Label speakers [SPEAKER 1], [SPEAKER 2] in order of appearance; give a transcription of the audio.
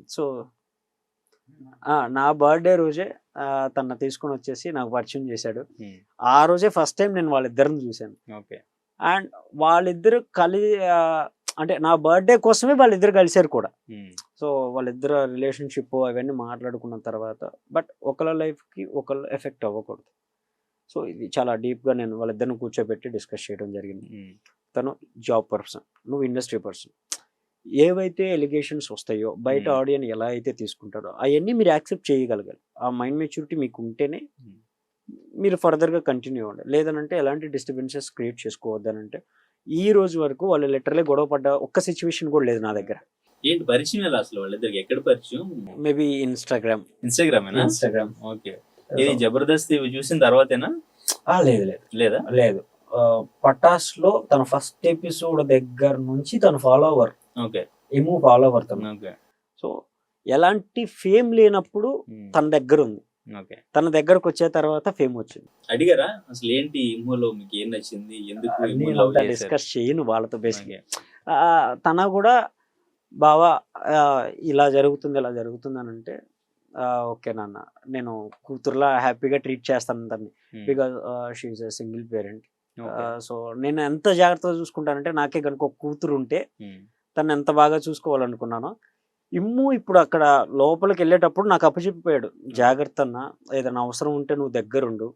[SPEAKER 1] So నా birthday రోజే తనని తీసుకొనొచ్చేసి నాకు పరిచయం చేశాడు. ఆ రోజే ఫస్ట్ టైమ్ నేను వాళ్ళిద్దరిని చూసాను.
[SPEAKER 2] ఓకే.
[SPEAKER 1] అండ్ వాళ్ళిద్దరూ అంటే నా బర్త్‌డే కోసమే వాళ్ళిద్దరు కలిసారు కూడా. సో వాళ్ళిద్దరు రిలేషన్‌షిప్ అవన్నీ మాట్లాడుకున్న తర్వాత బట్ ఒకళ్ళ లైఫ్‌కి ఒకళ్ళు ఎఫెక్ట్ అవ్వకూడదు. సో ఇది చాలా డీప్‌గా నేను వాళ్ళిద్దరిని కూర్చోబెట్టి డిస్కస్ చేయడం జరిగింది. తను జాబ్ పర్సన్, నువ్వు ఇండస్ట్రీ పర్సన్. ఏవైతే ఎలిగేషన్స్ వస్తాయో బయట ఆడియన్ ఎలా అయితే తీసుకుంటారో అవన్నీ మీరు యాక్సెప్ట్ చేయగలగాలి. ఆ మైండ్ మెచ్యూరిటీ మీకు ఉంటేనే మీరు ఫర్దర్‌గా కంటిన్యూ అవ్వండి. లేదనంటే ఎలాంటి డిస్టర్బెన్సెస్ క్రియేట్ చేసుకోవద్దనంటే ఈ రోజు వరకు వాళ్ళు లిటరల్లీ గొడవ పడ్డ ఒక్క సిట్యుయేషన్ కూడా లేదు నా దగ్గర.
[SPEAKER 2] ఏంటి పరిచయం ఎలా అసలు వాళ్ళిద్దరికి? ఎక్కడ పరిచయం?
[SPEAKER 1] Maybe Instagram.
[SPEAKER 2] ఇన్‌స్టాగ్రామేనా? ఓకే. ఇది 'జబర్దస్త్' ఇవి చూసిన తర్వాతేనా?
[SPEAKER 1] లేదు లేదు.
[SPEAKER 2] లేదా?
[SPEAKER 1] లేదు. 'పటాస్‌లో' తన ఫస్ట్ ఎపిసోడ్ దగ్గర నుంచి తను ఫాలోవర్.
[SPEAKER 2] ఓకే.
[SPEAKER 1] ఎము ఫాలోవర్ తను.
[SPEAKER 2] ఓకే.
[SPEAKER 1] సో ఎలాంటి ఫేమ్ లేనప్పుడు తన దగ్గరుంది.
[SPEAKER 2] ఓకే.
[SPEAKER 1] తన దగ్గరకొచ్చే తర్వాత ఫేమ్ వచ్చింది.
[SPEAKER 2] అడిగారా? అసలు ఏంటి ఇమ్మోలో మీకు ఏం నచ్చింది? ఎందుకు ఇమ్మో లవ్
[SPEAKER 1] నేనంతా
[SPEAKER 2] చేశారు?
[SPEAKER 1] డిస్కస్ చేయను వాళ్ళతో బేసిక్‌గా.
[SPEAKER 2] ఓకే.
[SPEAKER 1] తన కూడా బావ ఇలా జరుగుతుంది, ఇలా జరుగుతుందనంటే ఓకే నాన్న. నేను కూతురులా హ్యాపీగా ట్రీట్ చేస్తాను తనని. Because she is a single parent.
[SPEAKER 2] Okay.
[SPEAKER 1] So నేను ఎంత జాగ్రత్తగా చూసుకుంటానంటే నాకే గనుక ఒక కూతురుంటే తనని ఎంత బాగా చూసుకోవాలనుకున్నానో, ఇమ్ము ఇప్పుడు అక్కడ లోపలికెళ్ళేటప్పుడు నాకు అప్పచెప్పిపోయాడు. జాగ్రత్త అన్న, ఏదైనా అవసరం ఉంటే నువ్వు దగ్గరుండు.